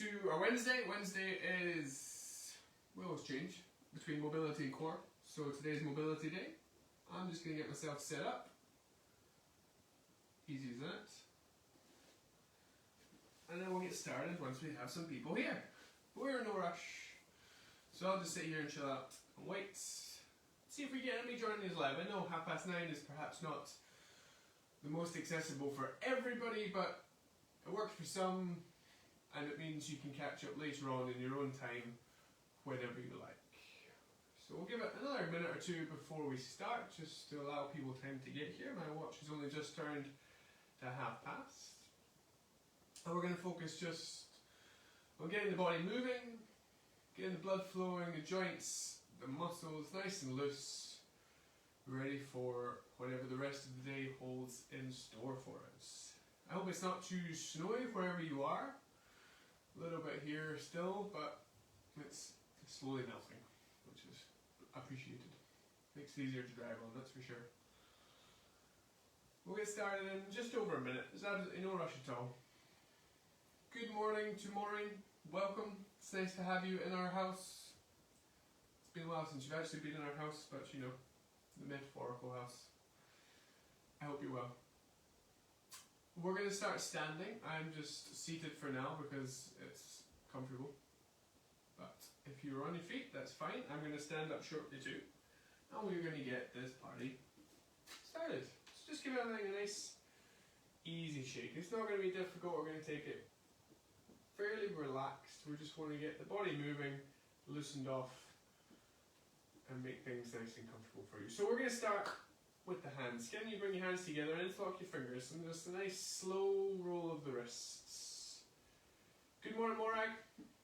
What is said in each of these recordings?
to our Wednesday. Wednesday is, we always change between mobility and core. So today's mobility day. I'm just going to get myself set up. Easy as that. And then we'll get started once we have some people here. We're in no rush. So I'll just sit here and chill out and wait. See if we get anybody joining us live. I know 9:30 is perhaps not the most accessible for everybody, but it works for some, and it means you can catch up later on in your own time, whenever you like. So we'll give it another minute or two before we start, just to allow people time to get here. My watch has only just turned to past. And we're going to focus just on getting the body moving, getting the blood flowing, the joints, the muscles nice and loose, ready for whatever the rest of the day holds in store for us. I hope it's not too snowy wherever you are. A little bit here still, but it's slowly melting, which is appreciated. Makes it easier to drive on, that's for sure. We'll get started in just over a minute. There's absolutely no rush at all. Good morning to Maureen. Welcome. It's nice to have you in our house. It's been a while since you've actually been in our house, but you know, the metaphorical house. I hope you're well. We're going to start standing. I'm just seated for now because it's comfortable. But if you're on your feet, that's fine. I'm going to stand up shortly too. And we're going to get this party started. So just give everything a nice, easy shake. It's not going to be difficult. We're going to take it fairly relaxed. We just want to get the body moving, loosened off, and make things nice and comfortable for you. So we're going to start with the hands. Can you bring your hands together and interlock your fingers, and just a nice slow roll of the wrists. Good morning, Morag.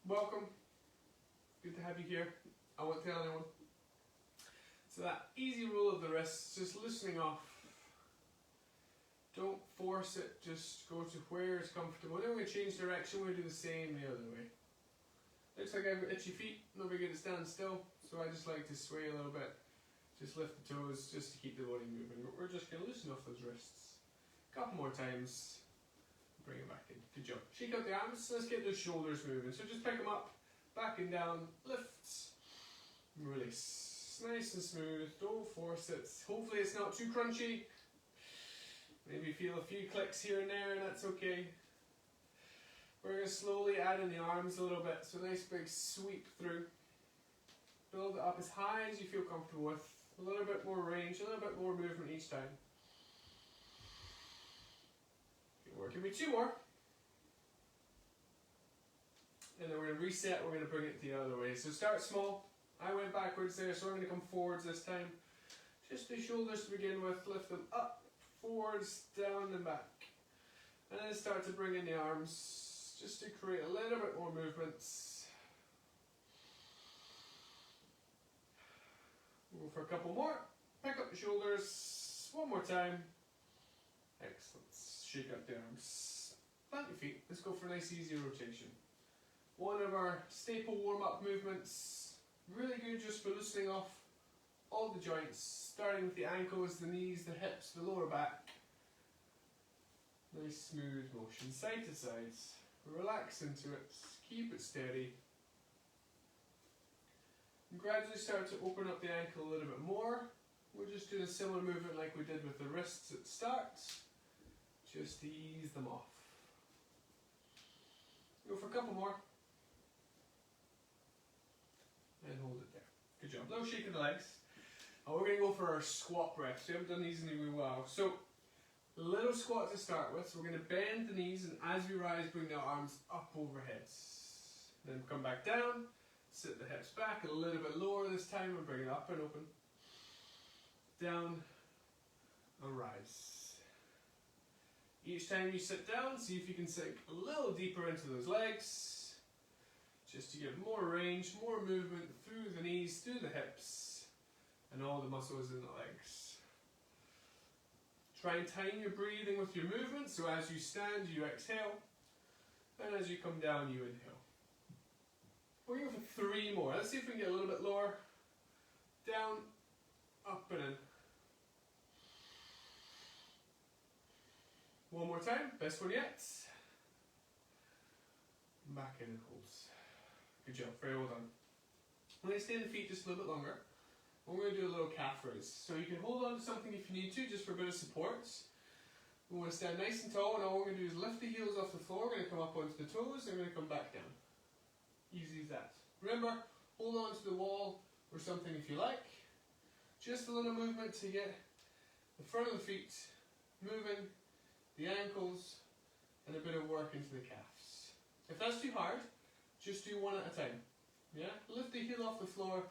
Welcome. Good to have you here. I won't tell anyone. So that easy roll of the wrists, just loosening off. Don't force it, just go to where it's comfortable. Then we're going to change direction, we're going to do the same the other way. Looks like I've got itchy feet, not very good at stand still, so I just like to sway a little bit. Just lift the toes, just to keep the body moving. But we're just going to loosen off those wrists. A couple more times, bring it back in. Good job. Shake out the arms, let's get those shoulders moving. So just pick them up, back and down, lift, release. Nice and smooth, don't force it. Hopefully it's not too crunchy. Maybe feel a few clicks here and there, and that's okay. We're going to slowly add in the arms a little bit, so nice big sweep through. Build it up as high as you feel comfortable with. A little bit more range, a little bit more movement each time. Good work. Give me two more. And then we're going to reset, we're going to bring it the other way. So start small. I went backwards there, so I'm going to come forwards this time. Just the shoulders to begin with, lift them up. Forwards, down and back. And then start to bring in the arms just to create a little bit more movement. We'll go for a couple more. Pick up the shoulders. One more time. Excellent. Shake out the arms. Plant your feet. Let's go for a nice easy rotation. One of our staple warm-up movements. Really good just for loosening off all the joints, starting with the ankles, the knees, the hips, the lower back. Nice smooth motion, side to side. Relax into it, keep it steady. And gradually start to open up the ankle a little bit more. We're just doing a similar movement like we did with the wrists at the start, just to ease them off. Go for a couple more. And hold it there. Good job. Little shake of the legs. We're going to go for our squat breaths. We haven't done these in a while. So, a little squat to start with. So we're going to bend the knees, and as we rise, bring the arms up overhead. Then come back down, sit the hips back a little bit lower this time, and bring it up and open. Down and rise. Each time you sit down, see if you can sink a little deeper into those legs, just to give more range, more movement through the knees, through the hips, and all the muscles in the legs. Try and time your breathing with your movement, so as you stand, you exhale, and as you come down, you inhale. We're going for 3 more. Let's see if we can get a little bit lower. Down, up and in. One more time, best one yet. back in and holds. Good job, very well done. I'm going to stay on the feet just a little bit longer. We're going to do a little calf raise. So you can hold on to something if you need to, just for a bit of support. We want to stand nice and tall, and all we're going to do is lift the heels off the floor. We're going to come up onto the toes, and we're going to come back down. Easy as that. Remember, hold on to the wall or something if you like. Just a little movement to get the front of the feet moving, the ankles, and a bit of work into the calves. If that's too hard, just do one at a time. Yeah? Lift the heel off the floor,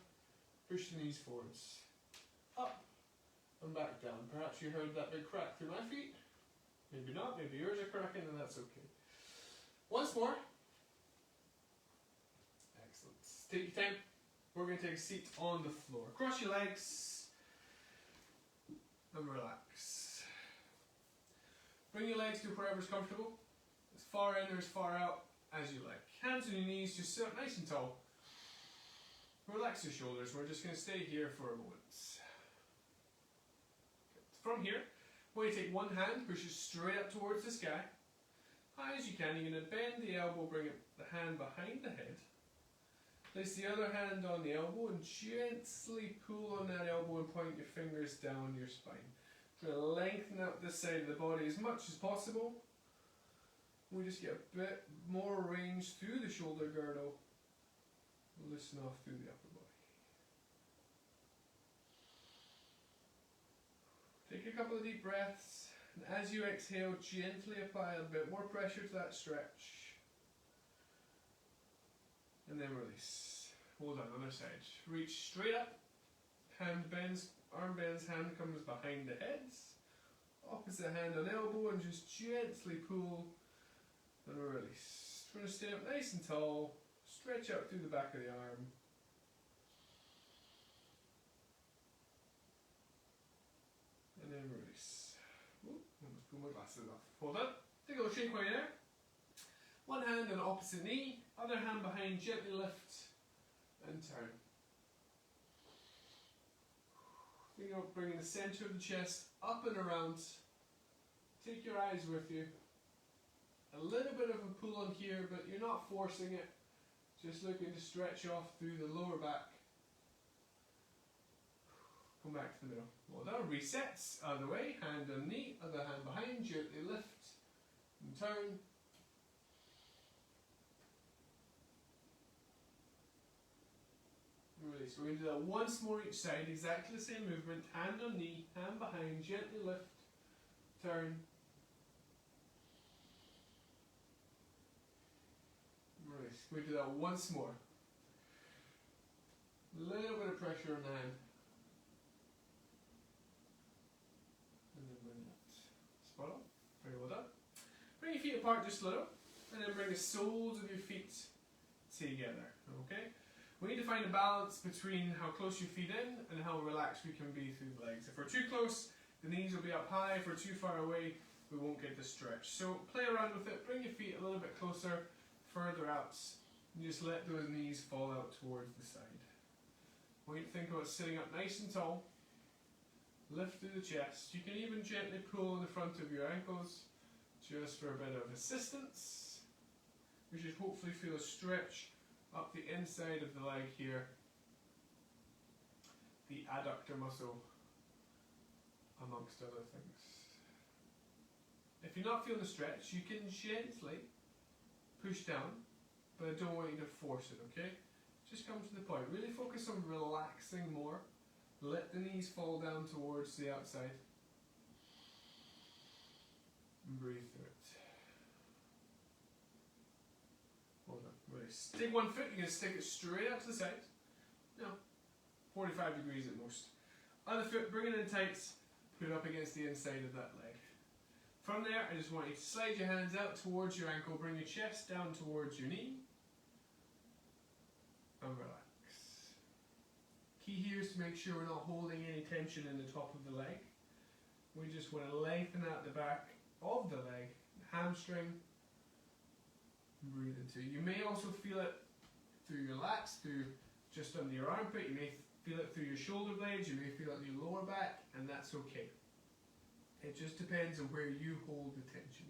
push the knees forwards. Up and back down. Perhaps you heard that big crack through my feet. Maybe not, maybe yours are cracking, and that's okay. Once more. Excellent. Take your time. We're going to take a seat on the floor. Cross your legs and relax. Bring your legs to wherever's comfortable. As far in or as far out as you like. Hands on your knees, just sit up nice and tall. Relax your shoulders. We're just going to stay here for a moment. From here, we're going to take one hand, push it straight up towards the sky. High as you can. You're going to bend the elbow, bring the hand behind the head. Place the other hand on the elbow and gently pull on that elbow and point your fingers down your spine. Try to lengthen out this side of the body as much as possible. We just get a bit more range through the shoulder girdle. Loosen off through the upper body. Take a couple of deep breaths, and as you exhale, gently apply a bit more pressure to that stretch. And then release. Hold on, other side. Reach straight up, hand bends, arm bends, hand comes behind the heads. Opposite hand on elbow, and just gently pull and release. Try to stay up nice and tall. Stretch out through the back of the arm. And then release. Ooh, almost pull my glasses off. Hold on. Take a little shake while you're there. One hand on the opposite knee, other hand behind, gently lift and turn. Think about bringing the centre of the chest up and around. Take your eyes with you. A little bit of a pull on here, but you're not forcing it. Just looking to stretch off through the lower back. Come back to the middle. Well done. Resets. Other way. Hand on knee. Other hand behind. Gently lift and turn. Release. We're going to do that once more each side. Exactly the same movement. Hand on knee. Hand behind. Gently lift. Turn. Release. We do that once more. A little bit of pressure on the hand. And then bring that. Spot on. Very well done. Bring your feet apart just a little. And then bring the soles of your feet together. Okay? We need to find a balance between how close your feet in and how relaxed we can be through the legs. If we're too close, the knees will be up high. If we're too far away, we won't get the stretch. So play around with it. Bring your feet a little bit closer, further out, and just let those knees fall out towards the side. We need to think about sitting up nice and tall. Lift through the chest. You can even gently pull on the front of your ankles just for a bit of assistance. We should hopefully feel a stretch up the inside of the leg here. The adductor muscle, amongst other things. If you're not feeling the stretch, you can gently push down, but I don't want you to force it, okay? Just come to the point. Really focus on relaxing more. Let the knees fall down towards the outside. And breathe through it. Hold on. Release. Take one foot, you're going to stick it straight out to the side. No, 45 degrees at most. Other foot, bring it in tight, put it up against the inside of that leg. From there, I just want you to slide your hands out towards your ankle, bring your chest down towards your knee, and relax. Key here is to make sure we're not holding any tension in the top of the leg. We just want to lengthen out the back of the leg, hamstring, and breathe into it. You may also feel it through your lats, through just under your armpit. You may feel it through your shoulder blades, you may feel it in your lower back, and that's okay. It just depends on where you hold the tension.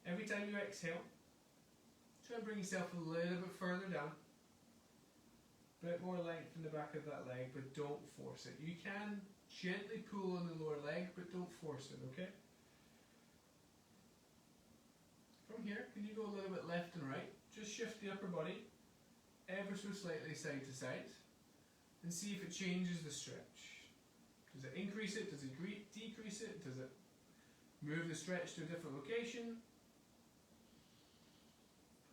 Every time you exhale, Try and bring yourself a little bit further down. Bit more length in the back of that leg, but don't force it. You can gently pull on the lower leg, but don't force it, okay? From here, can you go a little bit left and right? Just shift the upper body ever so slightly side to side and see if it changes the stretch. Does it increase it? Does it decrease it? Does it move the stretch to a different location?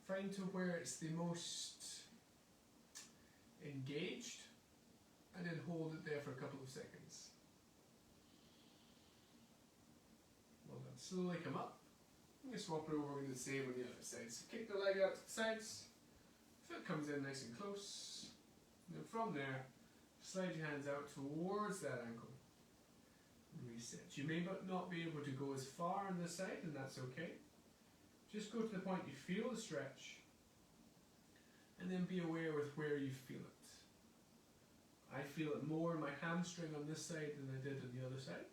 Find to where it's the most engaged and then hold it there for a couple of seconds. Well done. Slowly come up. I'm going to swap it over, we're going to do the same on the other side. So kick the leg out to the sides, foot comes in nice and close, and then from there, slide your hands out towards that ankle. And reset. You may not be able to go as far on this side, and that's okay. Just go to the point you feel the stretch, and then be aware with where you feel it. I feel it more in my hamstring on this side than I did on the other side.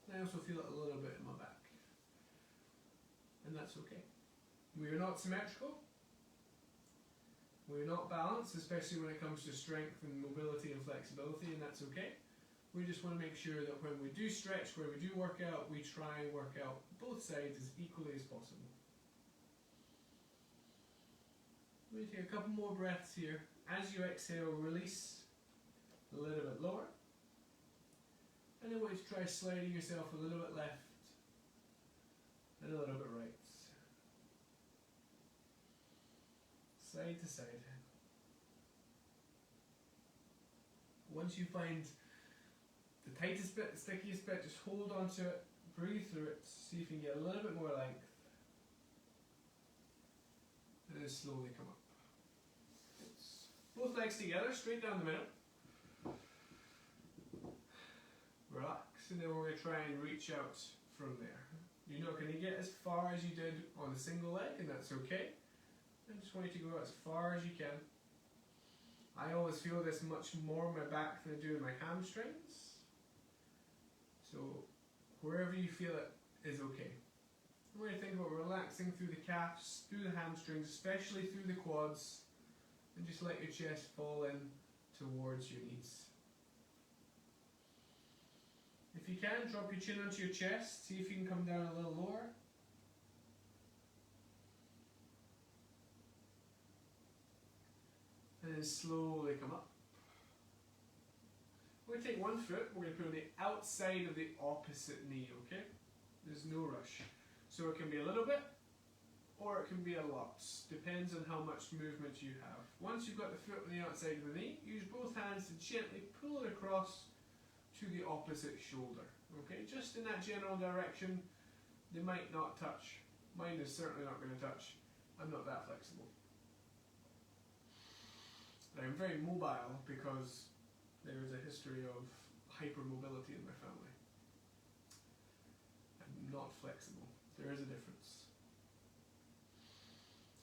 And I also feel it a little bit in my back. And that's okay. We are not symmetrical. We're not balanced, especially when it comes to strength and mobility and flexibility, and that's okay. We just want to make sure that when we do stretch, where we do work out, we try and work out both sides as equally as possible. We're going to take a couple more breaths here. As you exhale, release a little bit lower. And then we're going to try sliding yourself a little bit left and a little bit right. Side to side. Once you find the tightest bit, the stickiest bit, just hold on to it, breathe through it, see if you can get a little bit more length. And then slowly come up. Both legs together, straight down the middle. Relax, and then we're going to try and reach out from there. You're not going to get as far as you did on a single leg, and that's okay. I just want you to go as far as you can. I always feel this much more in my back than I do in my hamstrings. So wherever you feel it is okay. We're going to think about relaxing through the calves, through the hamstrings, especially through the quads, and just let your chest fall in towards your knees. If you can, drop your chin onto your chest, see if you can come down a little lower. And then slowly come up. We're going to take one foot, we're going to put on the outside of the opposite knee, okay? There's no rush. So it can be a little bit, or it can be a lot. Depends on how much movement you have. Once you've got the foot on the outside of the knee, use both hands to gently pull it across to the opposite shoulder. Okay, just in that general direction. They might not touch. Mine is certainly not going to touch. I'm not that flexible. I'm very mobile because there is a history of hypermobility in my family. I'm not flexible. There is a difference.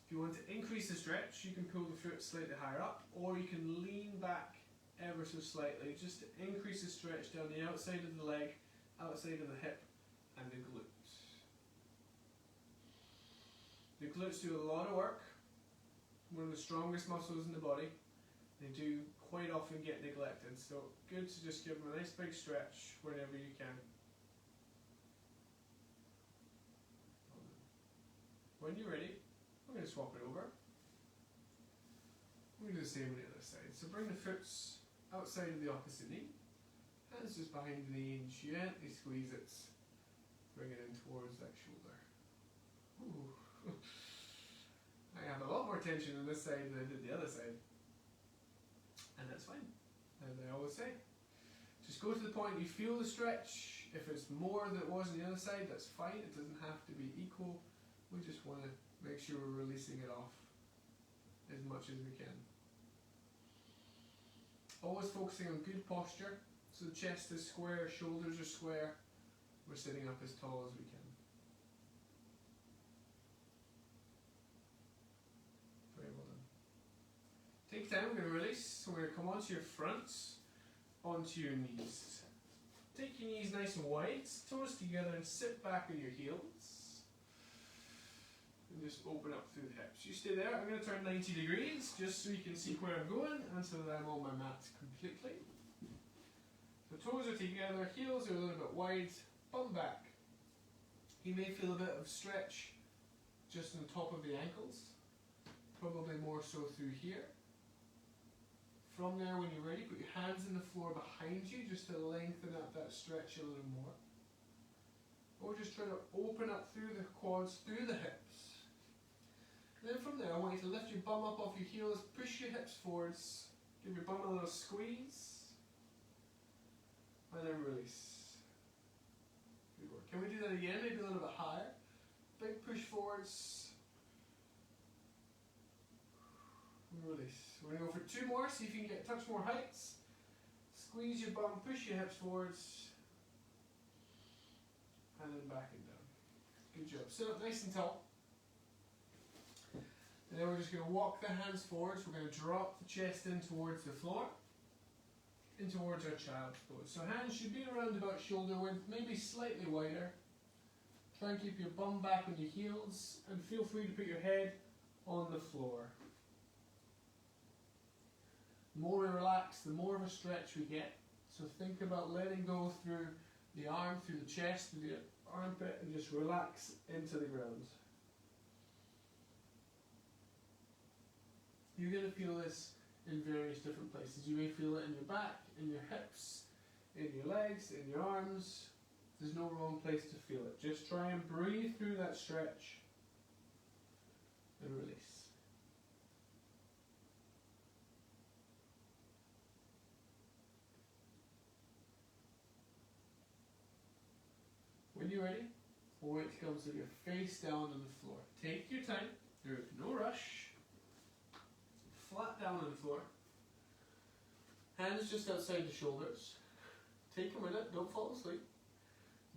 If you want to increase the stretch, you can pull the foot slightly higher up, or you can lean back ever so slightly just to increase the stretch down the outside of the leg, outside of the hip, and the glutes. The glutes do a lot of work. One of the strongest muscles in the body. They do quite often get neglected, so good to just give them a nice big stretch whenever you can. When you're ready, I'm going to swap it over. We're going to do the same on the other side. So bring the foot outside of the opposite knee. Hands just behind the knee and gently squeeze it. Bring it in towards that shoulder. Ooh. I have a lot more tension on this side than I did the other side. And that's fine, as I always say. Just go to the point you feel the stretch. If it's more than it was on the other side, that's fine. It doesn't have to be equal. We just want to make sure we're releasing it off as much as we can. Always focusing on good posture. So the chest is square, shoulders are square. We're sitting up as tall as we can. Very well done. Take time, we're going to release. So we're going to come onto your fronts, onto your knees. Take your knees nice and wide, toes together, and sit back on your heels. and just open up through the hips. You stay there. I'm going to turn 90 degrees just so you can see where I'm going and so that I'm on my mat completely. So toes are together, heels are a little bit wide, bum back. You may feel a bit of stretch just on top of the ankles, probably more so through here. From there, when you're ready, put your hands on the floor behind you just to lengthen up that stretch a little more. Or just try to open up through the quads, through the hips. And then from there, I want you to lift your bum up off your heels, push your hips forwards, give your bum a little squeeze, and then release. Good work. Can we do that again, maybe a little bit higher? Big push forwards, and release. We're going to go for 2 more, see if you can touch more heights. Squeeze your bum, push your hips forwards, and then back and down. Good job. Sit up nice and tall. And then we're just going to walk the hands forwards. We're going to drop the chest in towards the floor, in towards our child's pose. So hands should be around about shoulder width, maybe slightly wider. Try and keep your bum back on your heels, and feel free to put your head on the floor. The more we relax, the more of a stretch we get. So think about letting go through the arm, through the chest, through the armpit, and just relax into the ground. You're going to feel this in various different places. You may feel it in your back, in your hips, in your legs, in your arms. There's no wrong place to feel it. Just try and breathe through that stretch and release. When you're ready, we'll wait to come so you're face down on the floor. Take your time. There's no rush. Flat down on the floor. Hands just outside the shoulders. Take a minute, don't fall asleep,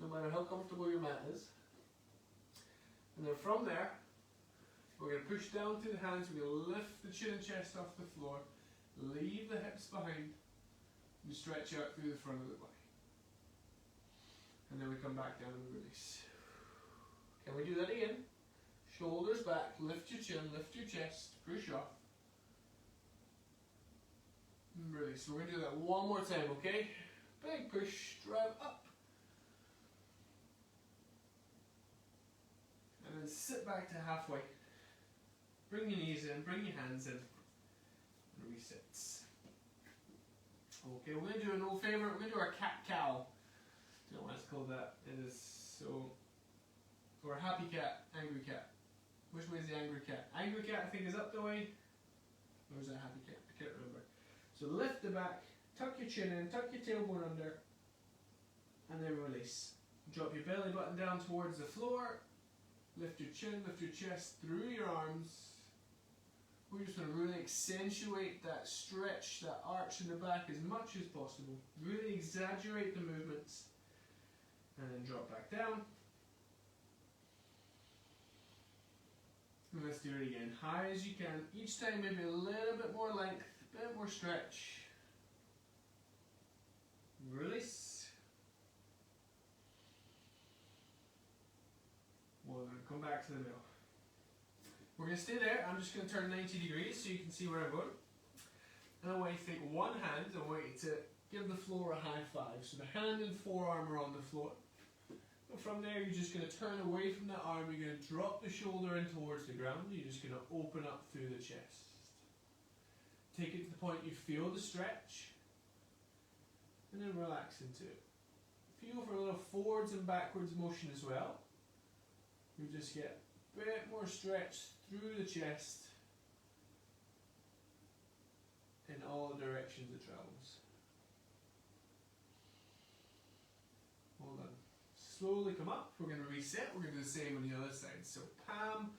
no matter how comfortable your mat is. And then from there, we're going to push down through the hands, we're going to lift the chin and chest off the floor, leave the hips behind, and stretch out through the front of the body. And then we come back down and release. Can we do that again? Shoulders back, lift your chin, lift your chest, push off. And release. So we're going to do that one more time, okay? Big push, drive up. And then sit back to halfway. Bring your knees in, bring your hands in. And reset. Okay, we're going to do an old favourite. We're going to do our cat-cow. I don't know why it's called that. It is so... Or a happy cat, angry cat. Which way is the angry cat? Angry cat, I think, is up the way. Or is that happy cat? I can't remember. So lift the back, tuck your chin in, tuck your tailbone under, and then release. Drop your belly button down towards the floor. Lift your chin, lift your chest through your arms. We're just going to really accentuate that stretch, that arch in the back as much as possible. Really exaggerate the movements. And then drop back down. And let's do it again. High as you can. Each time maybe a little bit more length, a bit more stretch. Release. Well, then come back to the middle. We're going to stay there. I'm just going to turn 90 degrees so you can see where I'm going. And I want you to take one hand, I want you to give the floor a high five. So the hand and forearm are on the floor. And from there, you're just going to turn away from that arm. You're going to drop the shoulder in towards the ground. You're just going to open up through the chest. Take it to the point you feel the stretch. And then relax into it. Feel for a little forwards and backwards motion as well. You just get a bit more stretch through the chest in all directions it travels. Hold on. Slowly come up. We're going to reset. We're going to do the same on the other side. So palm,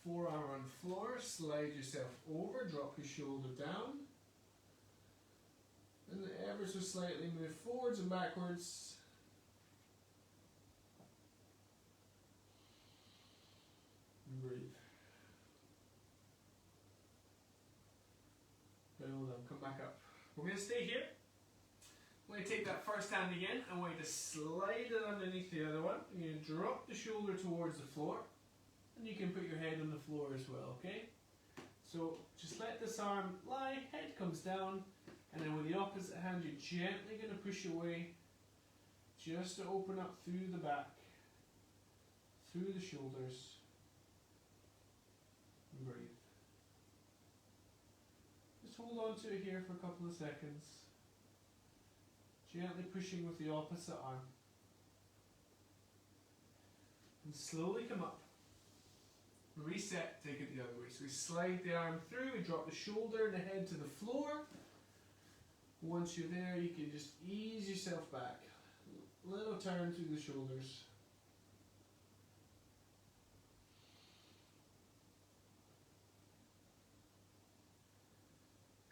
forearm on the floor. Slide yourself over. Drop your shoulder down. And ever so slightly move forwards and backwards. And breathe. Hold on. Come back up. We're going to stay here. I'm going to take that first hand again. I want you to slide it underneath the other one. You're going to drop the shoulder towards the floor. And you can put your head head on the floor as well, okay? So just let this arm lie, head comes down, and then with the opposite hand you're gently going to push away just to open up through the back, through the shoulders, and breathe. Just hold on to it here for a couple of seconds, gently pushing with the opposite arm. And slowly come up. Reset, take it the other way. So we slide the arm through, we drop the shoulder and the head to the floor. Once you're there, you can just ease yourself back. Little turn through the shoulders.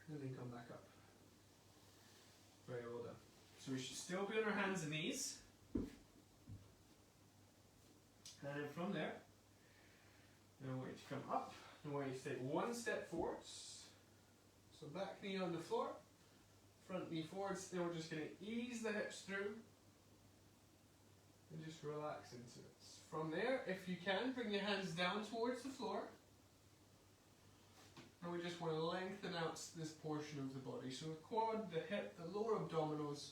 And then come back up. Very well done. So we should still be on our hands and knees. And then from there, I want you to come up. I want you to take one step forwards. So back knee on the floor, front knee forwards. Then we're just going to ease the hips through and just relax into it. From there, if you can, bring your hands down towards the floor. And we just want to lengthen out this portion of the body. So the quad, the hip, the lower abdominals,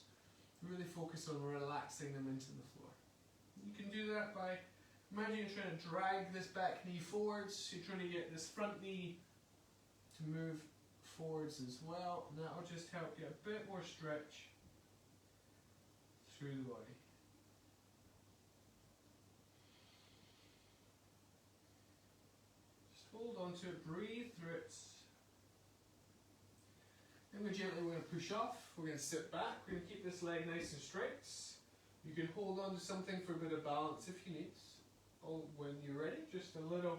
really focus on relaxing them into the floor. You can do that by, imagine you're trying to drag this back knee forwards. So you're trying to get this front knee to move forwards as well. And that will just help you a bit more stretch through the body. Hold on to it, breathe through it. Then we gently want to push off. We're going to sit back. We're going to keep this leg nice and straight. You can hold on to something for a bit of balance if you need. Or when you're ready, just a little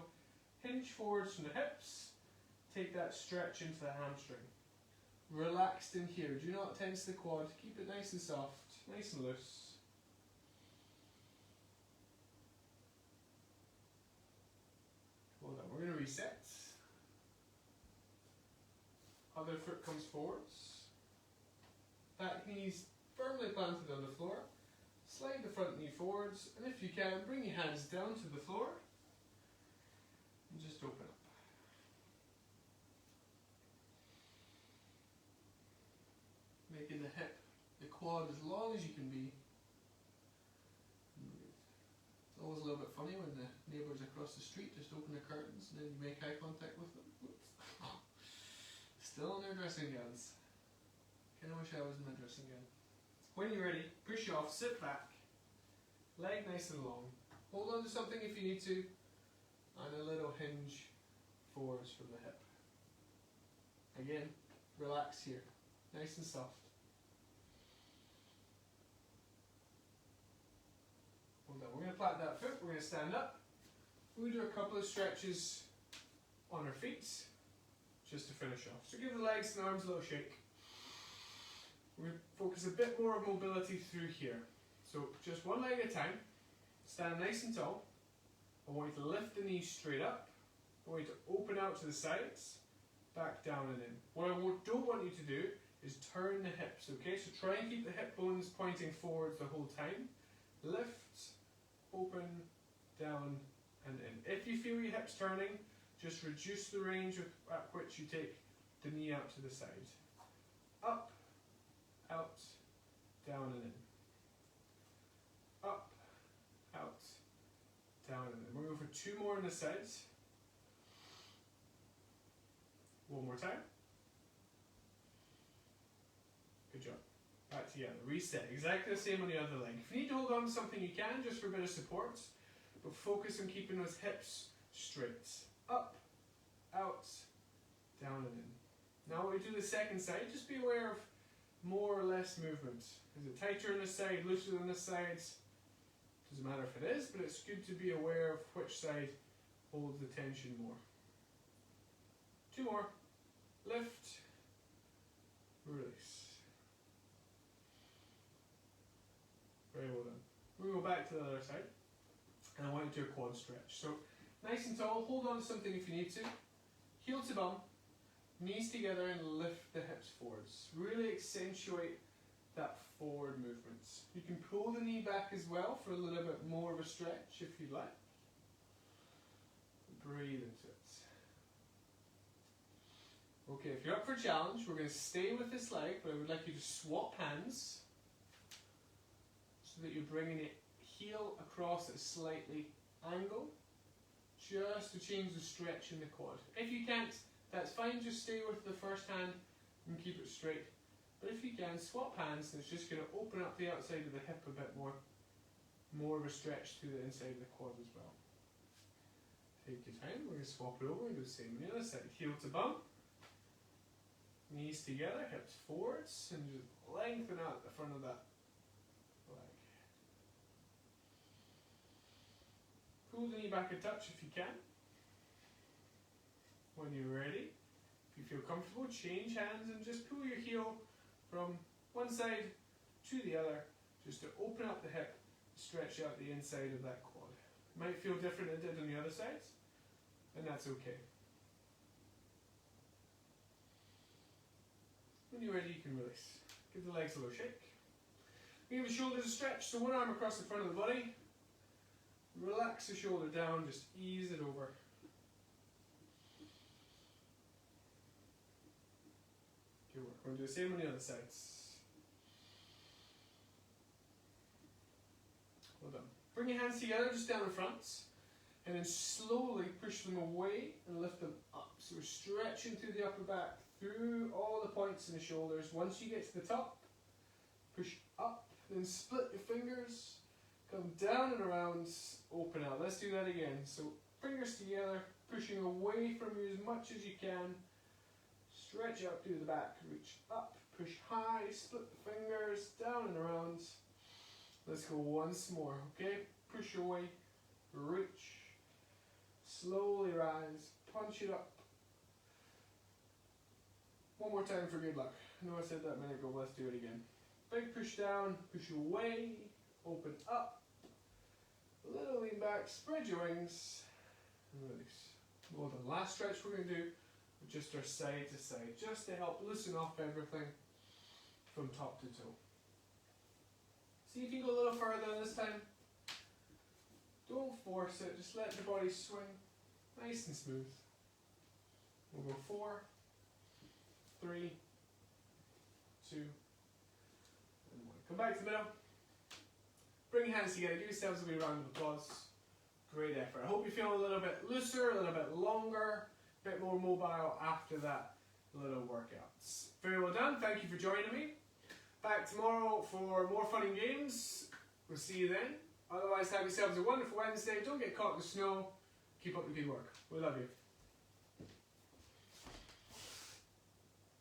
hinge forwards from the hips. Take that stretch into the hamstring. Relaxed in here. Do not tense the quad. Keep it nice and soft, nice and loose. We're going to reset. Other foot comes forwards. Back knees firmly planted on the floor. Slide the front knee forwards, and if you can, bring your hands down to the floor and just open up. Making the hip, the quad as long as you can be. It's always a little bit funny when the neighbours across the street just open the curtains and then you make eye contact with them. Oops. Still in their dressing gowns. Kinda wish I was in my dressing gown. When you're ready, push off, sit back, leg nice and long. Hold on to something if you need to, and a little hinge forwards from the hip. Again, relax here, nice and soft. We're going to plant that foot, we're going to stand up. We'll do a couple of stretches on our feet just to finish off. So give the legs and arms a little shake. We're going to focus a bit more of mobility through here. So just one leg at a time. Stand nice and tall. I want you to lift the knees straight up. I want you to open out to the sides, back down and in. What I don't want you to do is turn the hips, okay? So try and keep the hip bones pointing forwards the whole time. Lift, open, down and in. If you feel your hips turning, just reduce the range at which you take the knee out to the side. Up, out, down and in. Up, out, down and in. We're going for two more on the sides. One more time. Good job. Back together. Reset. Exactly the same on the other leg. If you need to hold on to something, you can, just for a bit of support. But focus on keeping those hips straight. Up, out, down and in. Now when we do the second side, just be aware of more or less movement. Is it tighter on this side, looser on this side? Doesn't matter if it is, but it's good to be aware of which side holds the tension more. Two more. Lift, release. Very well done. We'll go back to the other side. And I want you to do a quad stretch. So nice and tall, hold on to something if you need to. Heel to bum, knees together and lift the hips forwards. Really accentuate that forward movement. You can pull the knee back as well for a little bit more of a stretch if you like. Breathe in. it. Okay, if you're up for a challenge, we're going to stay with this leg, but I would like you to swap hands so that you're bringing it heel across at a slightly angle, just to change the stretch in the quad. If you can't, that's fine, just stay with the first hand and keep it straight. But if you can, swap hands, and it's just going to open up the outside of the hip a bit more. More of a stretch to the inside of the quad as well. Take your time, we're going to swap it over and do the same on the other side. Heel to bum, knees together, hips forwards, and just lengthen out the front of that leg. Pull the knee back a touch if you can. When you're ready, if you feel comfortable, change hands and just pull your heel from one side to the other, just to open up the hip, stretch out the inside of that quad. It might feel different than it did on the other sides, and that's okay. When you're ready, you can release. Give the legs a little shake. Give the shoulders a stretch, so one arm across the front of the body. Relax the shoulder down, just ease it over. Good work. We're going to do the same on the other sides. Well done. Bring your hands together, just down in front, and then slowly push them away and lift them up. So we're stretching through the upper back, through all the points in the shoulders. Once you get to the top, push up, then split your fingers, come down and around, open out. Let's do that again. So fingers together, pushing away from you as much as you can. Stretch out through the back, reach up, push high, split the fingers, down and around. Let's go once more, okay? Push away, reach, slowly rise, punch it up. One more time for good luck. I know I said that a minute ago, but let's do it again. Big push down, push away, open up. A little lean back, spread your wings, and release. Well done. Last stretch we're going to do with just our side to side, just to help loosen off everything from top to toe. See if you can go a little further this time. Don't force it, just let the body swing nice and smooth. We'll go 4, 3, 2, and 1. Come back to the middle. Bring your hands together, give yourselves a wee round of applause. Great effort. I hope you feel a little bit looser, a little bit longer, a bit more mobile after that little workout. Very well done, thank you for joining me. Back tomorrow for more fun and games. We'll see you then. Otherwise, have yourselves a wonderful Wednesday. Don't get caught in the snow. Keep up the good work. We love you.